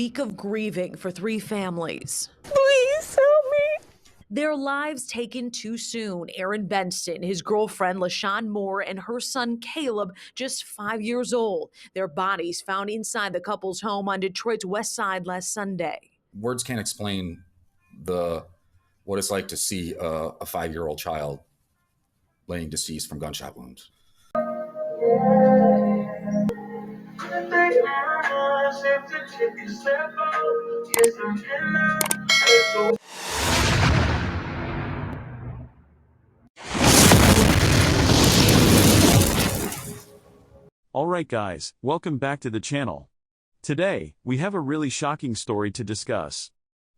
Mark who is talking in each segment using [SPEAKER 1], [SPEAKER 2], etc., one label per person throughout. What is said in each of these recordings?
[SPEAKER 1] Week of grieving for 3 families.
[SPEAKER 2] Please help me.
[SPEAKER 1] Their lives taken too soon. Aaron Benson, his girlfriend LaShawn Moore, and her son Caleb, just 5 years old. Their bodies found inside the couple's home on Detroit's west side last Sunday.
[SPEAKER 3] Words can't explain what it's like to see a 5-year-old child laying deceased from gunshot wounds.
[SPEAKER 4] Alright guys, welcome back to the channel. Today, we have a really shocking story to discuss.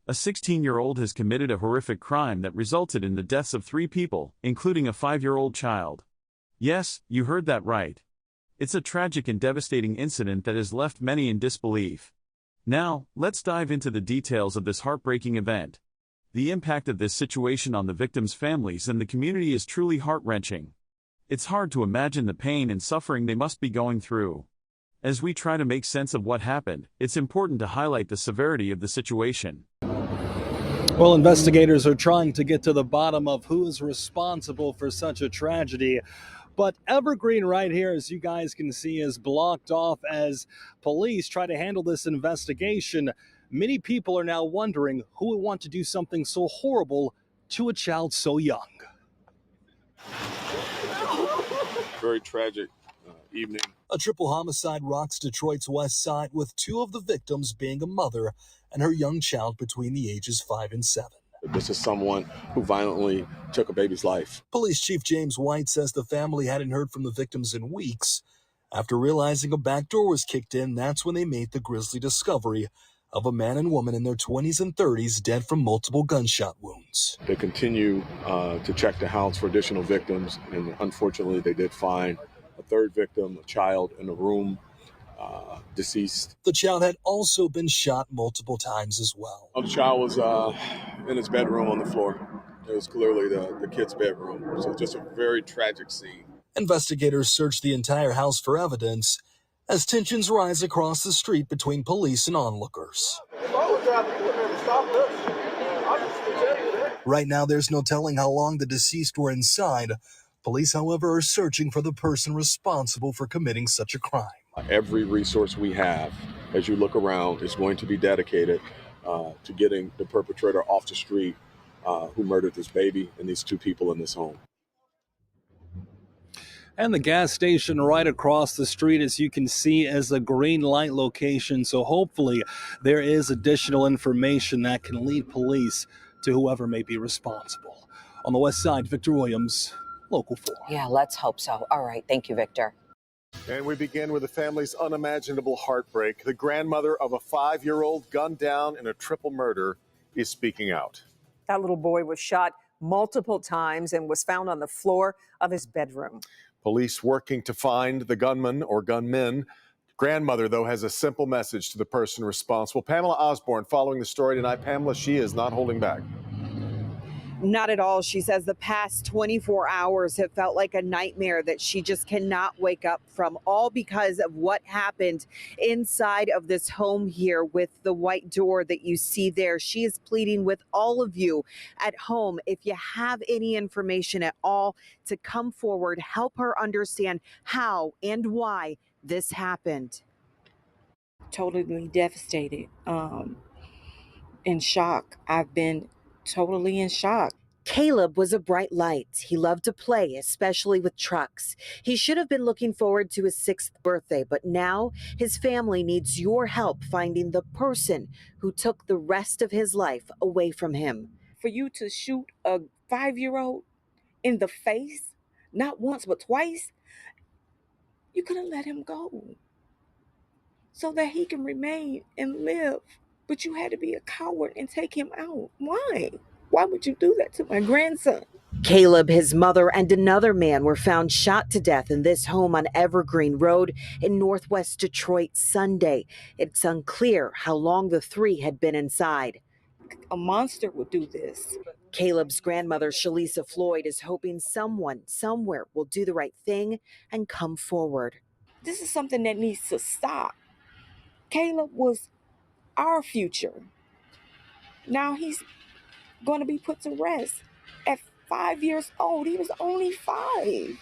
[SPEAKER 4] A 16-year-old has committed a horrific crime that resulted in the deaths of 3 people, including a 5-year-old child. Yes, you heard that right. It's a tragic and devastating incident that has left many in disbelief. Now, let's dive into the details of this heartbreaking event. The impact of this situation on the victims' families and the community is truly heart-wrenching. It's hard to imagine the pain and suffering they must be going through. As we try to make sense of what happened, it's important to highlight the severity of the situation.
[SPEAKER 5] Well, investigators are trying to get to the bottom of who is responsible for such a tragedy. But Evergreen right here, as you guys can see, is blocked off as police try to handle this investigation. Many people are now wondering who would want to do something so horrible to a child so young.
[SPEAKER 6] Very tragic evening.
[SPEAKER 7] A triple homicide rocks Detroit's west side, with 2 of the victims being a mother and her young child between the ages 5 and 7.
[SPEAKER 6] This is someone who violently took a baby's life.
[SPEAKER 7] Police Chief James White says the family hadn't heard from the victims in weeks. After realizing a back door was kicked in, that's when they made the grisly discovery of a man and woman in their 20s and 30s dead from multiple gunshot wounds.
[SPEAKER 6] They continue to check the house for additional victims, and unfortunately they did find a 3rd victim, a child in a room, deceased.
[SPEAKER 7] The child had also been shot multiple times as well.
[SPEAKER 6] The child was in his bedroom on the floor. It was clearly the kid's bedroom. So just a very tragic scene.
[SPEAKER 7] Investigators searched the entire house for evidence as tensions rise across the street between police and onlookers. Right now, there's no telling how long the deceased were inside. Police, however, are searching for the person responsible for committing such a crime.
[SPEAKER 6] Every resource we have, as you look around, is going to be dedicated to getting the perpetrator off the street who murdered this baby and these 2 people in this home.
[SPEAKER 5] And the gas station right across the street, as you can see, is a green light location. So hopefully there is additional information that can lead police to whoever may be responsible. On the west side, Victor Williams, Local 4.
[SPEAKER 8] Yeah, let's hope so. All right. Thank you, Victor.
[SPEAKER 9] And we begin with the family's unimaginable heartbreak. The grandmother of a 5-year-old gunned down in a triple murder is speaking out.
[SPEAKER 2] That little boy was shot multiple times and was found on the floor of his bedroom.
[SPEAKER 9] Police working to find the gunman or gunmen. Grandmother, though, has a simple message to the person responsible. Pamela Osborne following the story tonight. Pamela, she is not holding back.
[SPEAKER 10] Not at all. She says the past 24 hours have felt like a nightmare that she just cannot wake up from, all because of what happened inside of this home here with the white door that you see there. She is pleading with all of you at home, if you have any information at all, to come forward, help her understand how and why this happened.
[SPEAKER 11] Totally devastated, in shock. I've been totally in shock.
[SPEAKER 10] Caleb was a bright light. He loved to play, especially with trucks. He should have been looking forward to his 6th birthday, but now his family needs your help finding the person who took the rest of his life away from him.
[SPEAKER 11] For you to shoot a 5-year-old in the face, not once but twice, you could have let him go so that he can remain and live. But you had to be a coward and take him out. Why? Why would you do that to my grandson?
[SPEAKER 10] Caleb, his mother, and another man were found shot to death in this home on Evergreen Road in northwest Detroit Sunday. It's unclear how long the 3 had been inside.
[SPEAKER 11] A monster would do this.
[SPEAKER 10] Caleb's grandmother, Shalisa Floyd, is hoping someone, somewhere, will do the right thing and come forward.
[SPEAKER 11] This is something that needs to stop. Caleb was our future. Now he's going to be put to rest at 5 years old. He was only 5.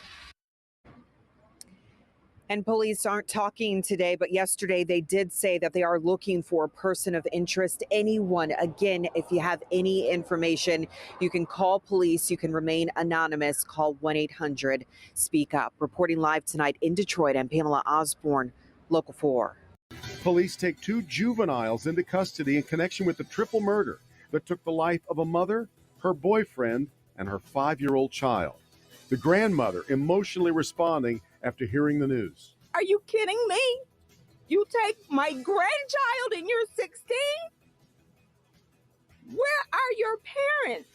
[SPEAKER 10] And police aren't talking today, but yesterday they did say that they are looking for a person of interest. Anyone, again, if you have any information, you can call police. You can remain anonymous. Call 1-800-SPEAK UP. Reporting live tonight in Detroit, I'm Pamela Osborne, Local 4.
[SPEAKER 9] Police take 2 juveniles into custody in connection with the triple murder that took the life of a mother, her boyfriend, and her 5-year-old child. The grandmother emotionally responding after hearing the news.
[SPEAKER 11] Are you kidding me? You take my grandchild and you're 16? Where are your parents?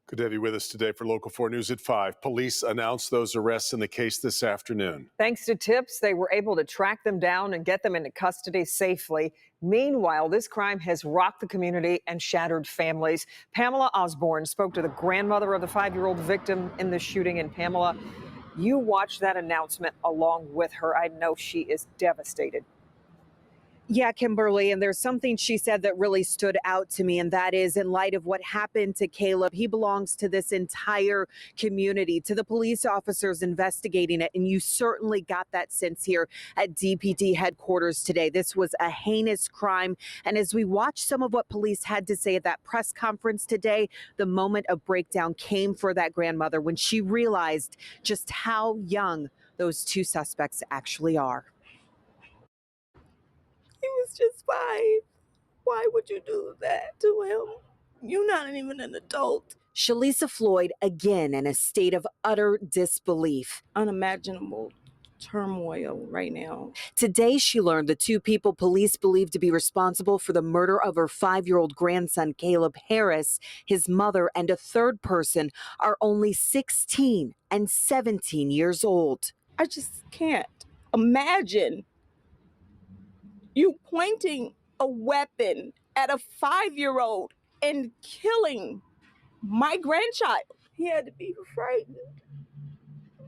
[SPEAKER 9] Good to have you with us today for Local 4 News at 5. Police announced those arrests in the case this afternoon.
[SPEAKER 2] Thanks to tips, they were able to track them down and get them into custody safely. Meanwhile, this crime has rocked the community and shattered families. Pamela Osborne spoke to the grandmother of the 5-year-old victim in the shooting. And Pamela, you watched that announcement along with her. I know she is devastated.
[SPEAKER 10] Yeah, Kimberly, and there's something she said that really stood out to me, and that is in light of what happened to Caleb, he belongs to this entire community, to the police officers investigating it, and you certainly got that sense here at DPD headquarters today. This was a heinous crime, and as we watch some of what police had to say at that press conference today, the moment of breakdown came for that grandmother when she realized just how young those 2 suspects actually are.
[SPEAKER 11] He was just 5. Why would you do that to him? You're not even an adult.
[SPEAKER 10] Shalisa Floyd, again in a state of utter disbelief.
[SPEAKER 11] Unimaginable turmoil right now.
[SPEAKER 10] Today, she learned the 2 people police believe to be responsible for the murder of her 5-year-old grandson, Caleb Harris, his mother, and a 3rd person are only 16 and 17 years old.
[SPEAKER 11] I just can't imagine you pointing a weapon at a 5-year-old and killing my grandchild. He had to be frightened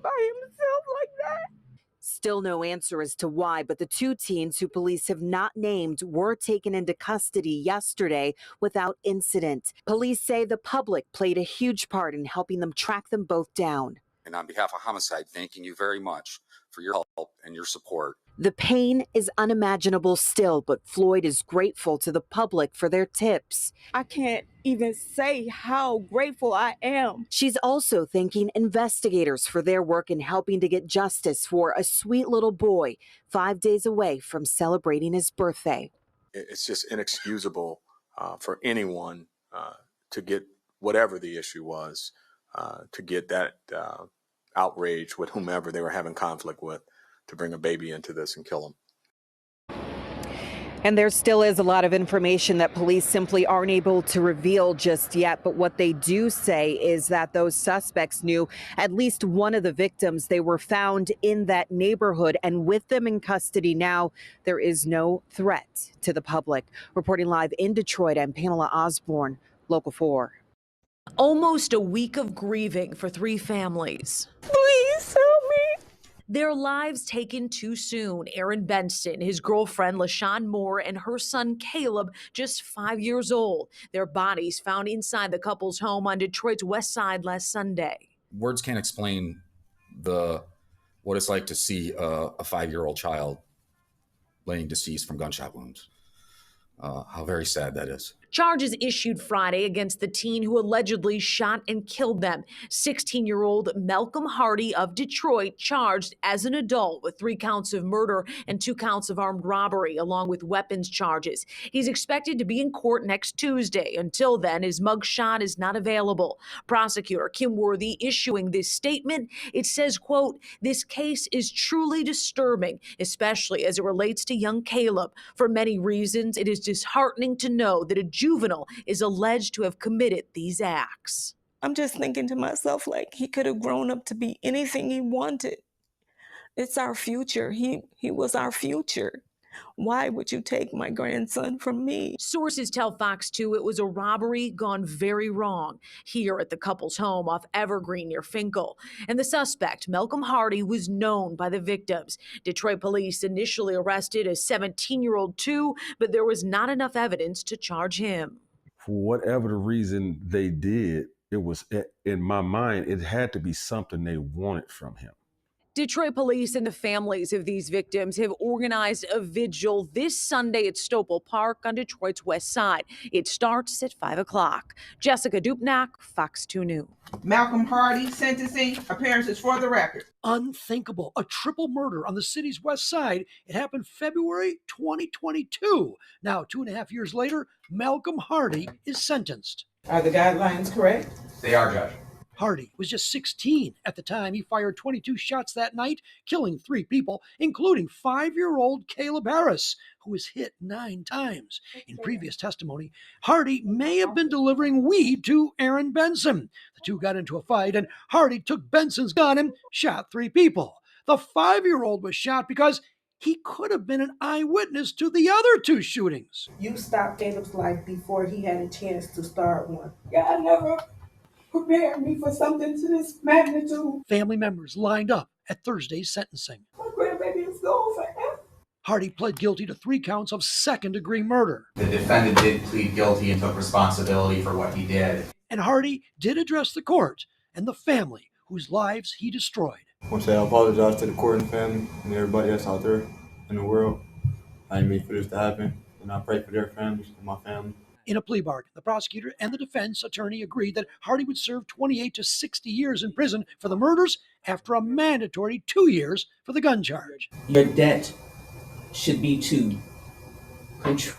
[SPEAKER 11] by himself like that.
[SPEAKER 10] Still no answer as to why, but the 2 teens who police have not named were taken into custody yesterday without incident. Police say the public played a huge part in helping them track them both down.
[SPEAKER 3] And on behalf of Homicide, thanking you very much for your help and your support.
[SPEAKER 10] The pain is unimaginable still, but Floyd is grateful to the public for their tips.
[SPEAKER 11] I can't even say how grateful I am.
[SPEAKER 10] She's also thanking investigators for their work in helping to get justice for a sweet little boy 5 days away from celebrating his birthday.
[SPEAKER 6] It's just inexcusable for anyone to get whatever the issue was, to get that outrage with whomever they were having conflict with, to bring a baby into this and kill them.
[SPEAKER 10] And there still is a lot of information that police simply aren't able to reveal just yet. But what they do say is that those suspects knew at least one of the victims. They were found in that neighborhood, and with them in custody now, there is no threat to the public. Reporting live in Detroit, I'm Pamela Osborne, Local 4.
[SPEAKER 1] Almost a week of grieving for 3 families.
[SPEAKER 11] Please help me.
[SPEAKER 1] Their lives taken too soon. Aaron Benson, his girlfriend LaShawn Moore, and her son Caleb, just 5 years old. Their bodies found inside the couple's home on Detroit's west side last Sunday.
[SPEAKER 3] Words can't explain what it's like to see a 5-year-old child laying deceased from gunshot wounds. How very sad that is.
[SPEAKER 1] Charges issued Friday against the teen who allegedly shot and killed them. 16-year-old Malcolm Hardy of Detroit charged as an adult with 3 counts of murder and 2 counts of armed robbery, along with weapons charges. He's expected to be in court next Tuesday. Until then, his mugshot is not available. Prosecutor Kim Worthy issuing this statement. It says, quote, "This case is truly disturbing, especially as it relates to young Caleb. For many reasons, it is disheartening to know that a juvenile is alleged to have committed these acts."
[SPEAKER 11] I'm just thinking to myself, like, he could have grown up to be anything he wanted. It's our future. He was our future. Why would you take my grandson from me?
[SPEAKER 1] Sources tell Fox 2 it was a robbery gone very wrong here at the couple's home off Evergreen near Finkel. And the suspect, Malcolm Hardy, was known by the victims. Detroit police initially arrested a 17-year-old too, but there was not enough evidence to charge him.
[SPEAKER 12] For whatever the reason they did, it was, in my mind, it had to be something they wanted from him.
[SPEAKER 1] Detroit police and the families of these victims have organized a vigil this Sunday at Stopel Park on Detroit's west side. It starts at 5 o'clock. Jessica Dupnack, Fox 2 News.
[SPEAKER 13] Malcolm Hardy sentencing appearances for the record.
[SPEAKER 14] Unthinkable. A triple murder on the city's west side. It happened February 2022. Now, 2.5 years later, Malcolm Hardy is sentenced.
[SPEAKER 13] Are the guidelines correct?
[SPEAKER 15] They are, Judge.
[SPEAKER 14] Hardy was just 16 at the time. He fired 22 shots that night, killing 3 people, including 5-year-old Caleb Harris, who was hit 9 times. In previous testimony, Hardy may have been delivering weed to Aaron Benson. The two got into a fight, and Hardy took Benson's gun and shot 3 people. The 5-year-old was shot because he could have been an eyewitness to the other 2 shootings.
[SPEAKER 16] You stopped Caleb's life before he had a chance to start one. God never prepared me for something to this magnitude.
[SPEAKER 14] Family members lined up at Thursday's sentencing.
[SPEAKER 16] My grandbaby is gone forever.
[SPEAKER 14] Hardy pled guilty to 3 counts of second-degree murder.
[SPEAKER 15] The defendant did plead guilty and took responsibility for what he did.
[SPEAKER 14] And Hardy did address the court and the family whose lives he destroyed.
[SPEAKER 17] I want to say I apologize to the court and family and everybody else out there in the world. I didn't mean for this to happen, and I pray for their families and my family.
[SPEAKER 14] In a plea bargain, the prosecutor and the defense attorney agreed that Hardy would serve 28 to 60 years in prison for the murders after a mandatory 2 years for the gun charge.
[SPEAKER 18] Your debt should be to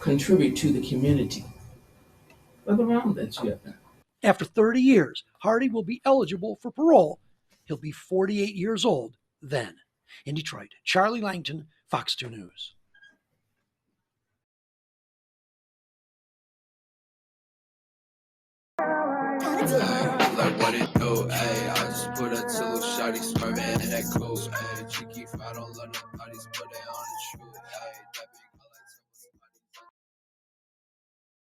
[SPEAKER 18] contribute to the community for the wrong that you have done.
[SPEAKER 14] After 30 years, Hardy will be eligible for parole. He'll be 48 years old then. In Detroit, Charlie Langton, Fox 2 News.
[SPEAKER 19] Like what it do, ayy. I just put her to little shawty swerving in that cool, ayy. Cheeky if I don't let nobody put it on the truth, ayy.